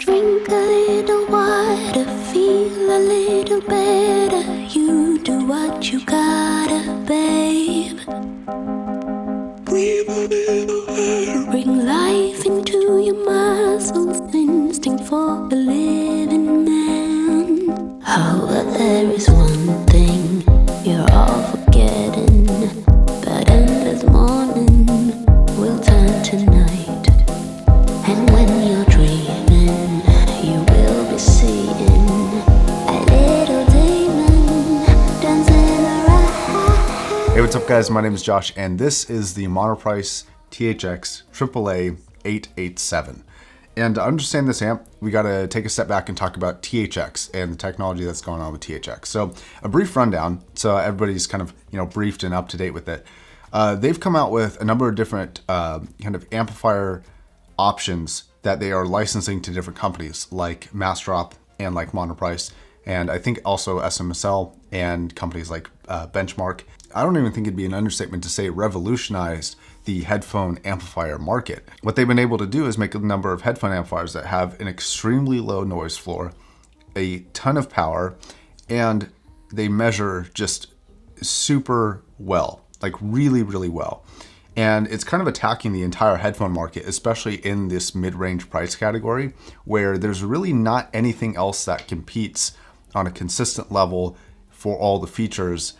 Drink a little water, feel a little better. You do what you gotta, babe. Breathe a little better. Bring life into your muscles, instinct for the living man. Oh, but there is one thing you're all forgetting. But endless morning will turn to night. And when you're dreaming, you will be seeing a little demon dancing around. Hey, what's up guys? My name is Josh and this is the Monoprice THX AAA 887. And to understand this amp, we got to take a step back and talk about THX and the technology that's going on with THX. So a brief rundown, so everybody's kind of briefed and up to date with it. They've come out with a number of different kind of amplifier options that they are licensing to different companies like Massdrop and like Monoprice, and I think also SMSL and companies like Benchmark. I don't even think it'd be an understatement to say it revolutionized the headphone amplifier market. What they've been able to do is make a number of headphone amplifiers that have an extremely low noise floor, a ton of power, and they measure just super well, like really, really well. And it's kind of attacking the entire headphone market, especially in this mid-range price category, where there's really not anything else that competes on a consistent level for all the features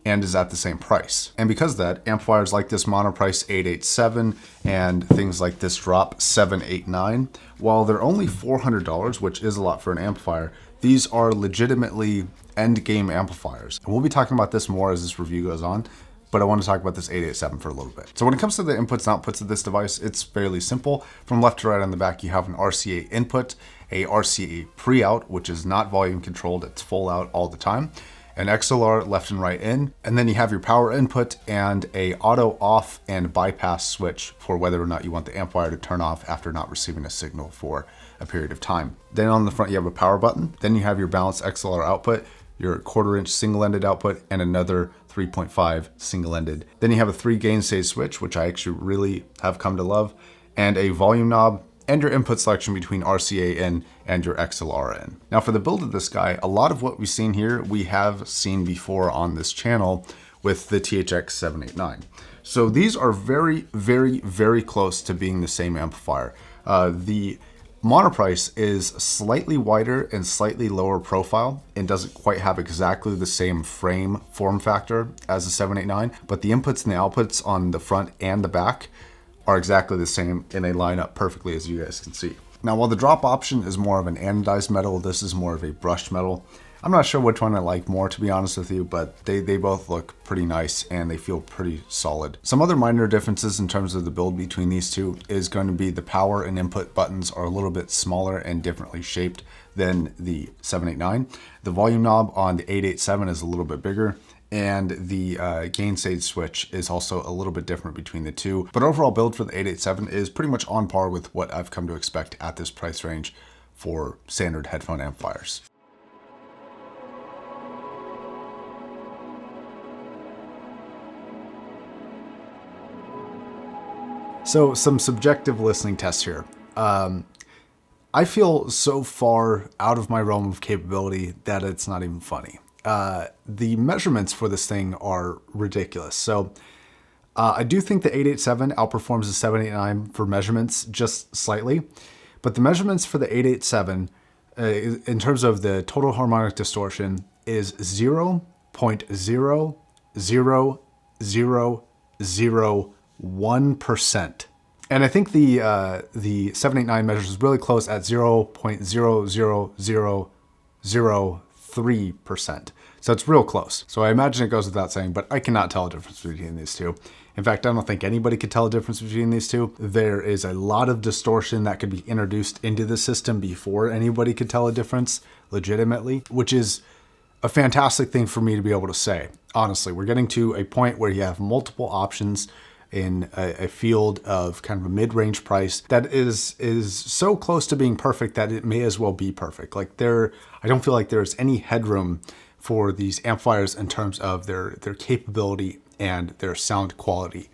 and is at the same price. And because of that, amplifiers like this Monoprice 887 and things like this Drop 789, while they're only $400, which is a lot for an amplifier, these are legitimately end game amplifiers. And we'll be talking about this more as this review goes on, but I want to talk about this 887 for a little bit. So when it comes to the inputs and outputs of this device, it's fairly simple. From left to right on the back, you have an RCA input, a RCA pre-out, which is not volume controlled, it's full out all the time, an XLR left and right in, and then you have your power input and a auto off and bypass switch for whether or not you want the amplifier to turn off after not receiving a signal for a period of time. Then on the front, you have a power button. Then you have your balanced XLR output, your 1/4 inch single-ended output, and another 3.5 single-ended. Then you have a 3 gain stage switch, which I actually really have come to love, and a volume knob, and your input selection between RCA in and your XLR in. Now for the build of this guy, a lot of what we've seen here, we have seen before on this channel with the THX 789. So these are very, very, very close to being the same amplifier. The Monoprice is slightly wider and slightly lower profile and doesn't quite have exactly the same frame form factor as the 789, but the inputs and the outputs on the front and the back are exactly the same and they line up perfectly, as you guys can see. Now, while the Drop option is more of an anodized metal, this is more of a brushed metal. I'm not sure which one I like more, to be honest with you, but they both look pretty nice and they feel pretty solid. Some other minor differences in terms of the build between these two is going to be the power and input buttons are a little bit smaller and differently shaped than the 789. The volume knob on the 887 is a little bit bigger, and the gain stage switch is also a little bit different between the two. But overall build for the 887 is pretty much on par with what I've come to expect at this price range for standard headphone amplifiers. So some subjective listening tests here. I feel so far out of my realm of capability that it's not even funny. The measurements for this thing are ridiculous. So I do think the 887 outperforms the 789 for measurements just slightly, but the measurements for the 887 in terms of the total harmonic distortion is 0.00001%. And I think the 789 measures really close at 0.00003%. So it's real close. So I imagine it goes without saying, but I cannot tell a difference between these two. In fact, I don't think anybody could tell a difference between these two. There is a lot of distortion that could be introduced into the system before anybody could tell a difference legitimately, which is a fantastic thing for me to be able to say. Honestly, we're getting to a point where you have multiple options in a field of kind of a mid-range price that is so close to being perfect that it may as well be perfect. Like I don't feel like there's any headroom for these amplifiers in terms of their capability and their sound quality.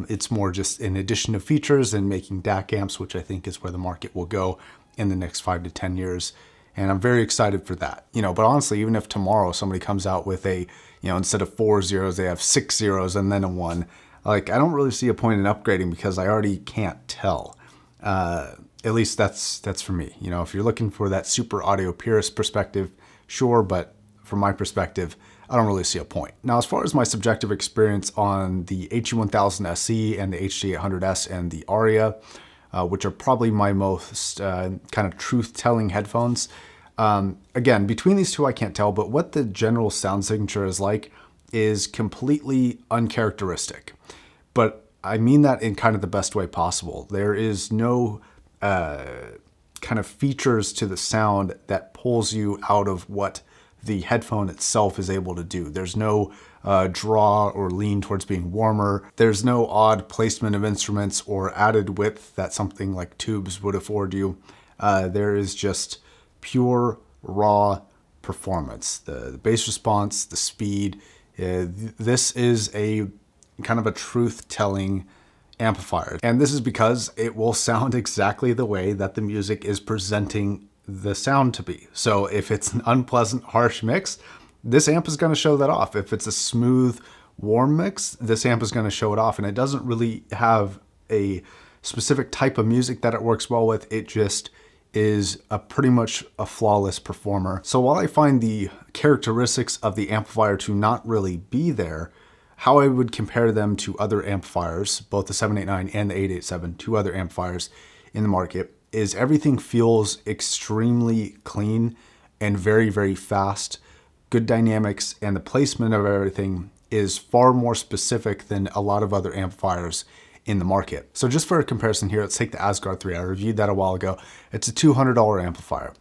It's more just an addition of features and making DAC amps, which I think is where the market will go in the next 5 to 10 years. And I'm very excited for that. But honestly, even if tomorrow somebody comes out with instead of 4 zeros, they have 6 zeros and then a 1, I don't really see a point in upgrading because I already can't tell. At least that's for me. If you're looking for that super audio purist perspective, sure, but from my perspective, I don't really see a point. Now, as far as my subjective experience on the HE1000 SE and the HG800S and the Aria, which are probably my most kind of truth-telling headphones. Again, between these two, I can't tell, but what the general sound signature is like is completely uncharacteristic. But I mean that in kind of the best way possible. There is no kind of features to the sound that pulls you out of what the headphone itself is able to do. There's no draw or lean towards being warmer. There's no odd placement of instruments or added width that something like tubes would afford you. There is just pure raw performance. The bass response, the speed. This is a kind of a truth-telling amplifier. And this is because it will sound exactly the way that the music is presenting the sound to be. So if it's an unpleasant, harsh mix, this amp is going to show that off. If it's a smooth, warm mix, this amp is going to show it off. And it doesn't really have a specific type of music that it works well with. It just is pretty much a flawless performer. So while I find the characteristics of the amplifier to not really be there, how I would compare them to other amplifiers, both the 789 and the 887, two other amplifiers in the market, is everything feels extremely clean and very, very fast, good dynamics, and the placement of everything is far more specific than a lot of other amplifiers in the market. So just for a comparison here, let's take the Asgard 3. I reviewed that a while ago. It's a $200 amplifier,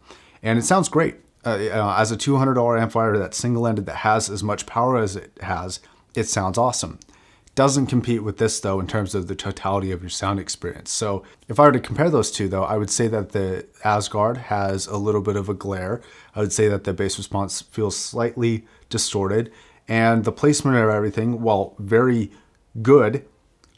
and it sounds great. As a $200 amplifier that's single-ended, that has as much power as it has, it sounds awesome. Doesn't compete with this though in terms of the totality of your sound experience. So if I were to compare those two though, I would say that the Asgard has a little bit of a glare. I would say that the bass response feels slightly distorted, and the placement of everything, while very good,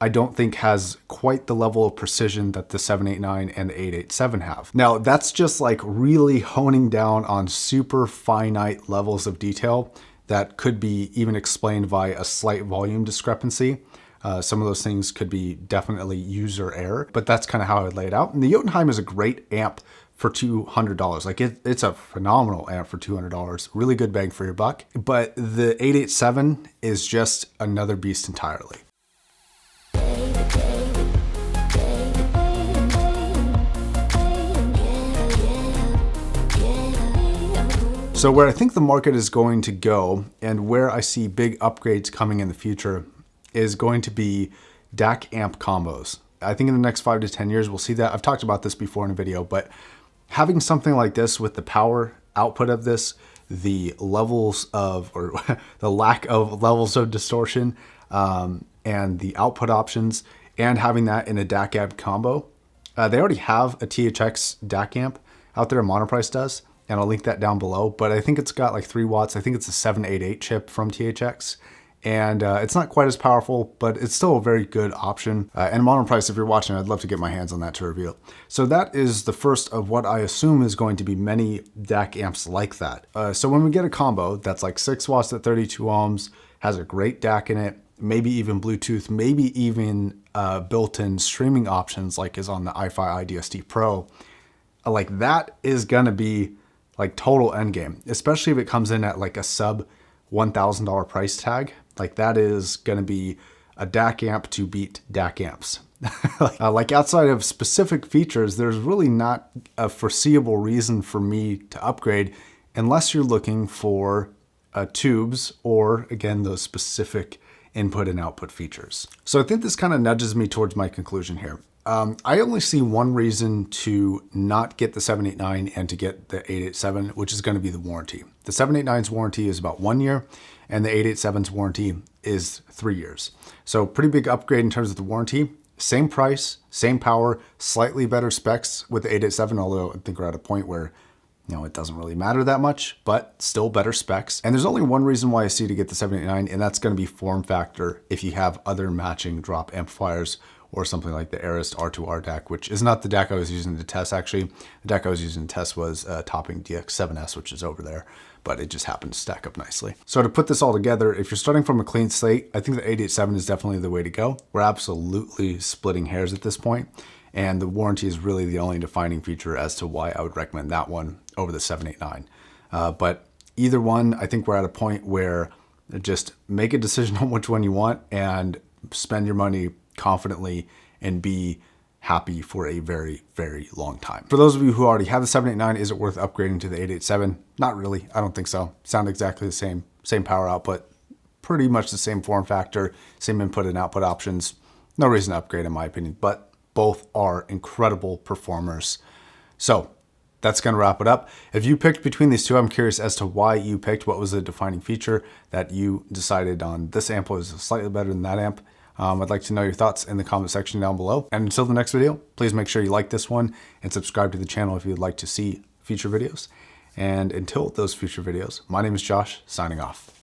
I don't think has quite the level of precision that the 789 and the 887 have. Now that's just like really honing down on super finite levels of detail that could be even explained by a slight volume discrepancy. Some of those things could be definitely user error, but that's kind of how I would lay it out. And the Jotunheim is a great amp for $200. Like it's a phenomenal amp for $200. Really good bang for your buck. But the 887 is just another beast entirely. So where I think the market is going to go and where I see big upgrades coming in the future is going to be DAC amp combos. I think in the next 5 to 10 years, we'll see that. I've talked about this before in a video, but having something like this with the power output of this, the levels of, or the lack of levels of distortion, and the output options, and having that in a DAC amp combo. They already have a THX DAC amp out there, Monoprice does, and I'll link that down below, but I think it's got like 3 watts. I think it's a 788 chip from THX, and it's not quite as powerful, but it's still a very good option. And Monoprice, if you're watching, I'd love to get my hands on that to review. So that is the first of what I assume is going to be many DAC amps like that. So when we get a combo that's like 6 watts at 32 ohms, has a great DAC in it, maybe even Bluetooth, maybe even built-in streaming options like is on the iFi IDST Pro, like that is gonna be like total endgame, especially if it comes in at like a sub $1,000 price tag. Like that is going to be a DAC amp to beat DAC amps. Like outside of specific features, there's really not a foreseeable reason for me to upgrade unless you're looking for tubes or again, those specific input and output features. So I think this kind of nudges me towards my conclusion here. I only see one reason to not get the 789 and to get the 887, which is going to be the warranty. The 789's warranty is about 1 year, and the 887's warranty is 3 years. So pretty big upgrade in terms of the warranty. Same price, same power, slightly better specs with the 887, although I think we're at a point where it doesn't really matter that much, but still better specs. And there's only one reason why I see to get the 789, and that's going to be form factor if you have other matching drop amplifiers or something like the Arist R2R DAC, which is not the DAC I was using to test actually. The DAC I was using to test was Topping DX7S, which is over there, but it just happened to stack up nicely. So to put this all together, if you're starting from a clean slate, I think the 887 is definitely the way to go. We're absolutely splitting hairs at this point, and the warranty is really the only defining feature as to why I would recommend that one over the 789. But either one, I think we're at a point where just make a decision on which one you want and spend your money confidently and be happy for a very, very long time. For those of you who already have the 789, is it worth upgrading to the 887? Not really. I don't think so. Sound exactly the same power output, pretty much the same form factor, same input and output options. No reason to upgrade in my opinion, but both are incredible performers. So that's going to wrap it up. If you picked between these two, I'm curious as to why you picked. What was the defining feature that you decided on this amp was slightly better than that amp? I'd like to know your thoughts in the comment section down below. And until the next video, please make sure you like this one and subscribe to the channel if you'd like to see future videos. And until those future videos, my name is Josh, signing off.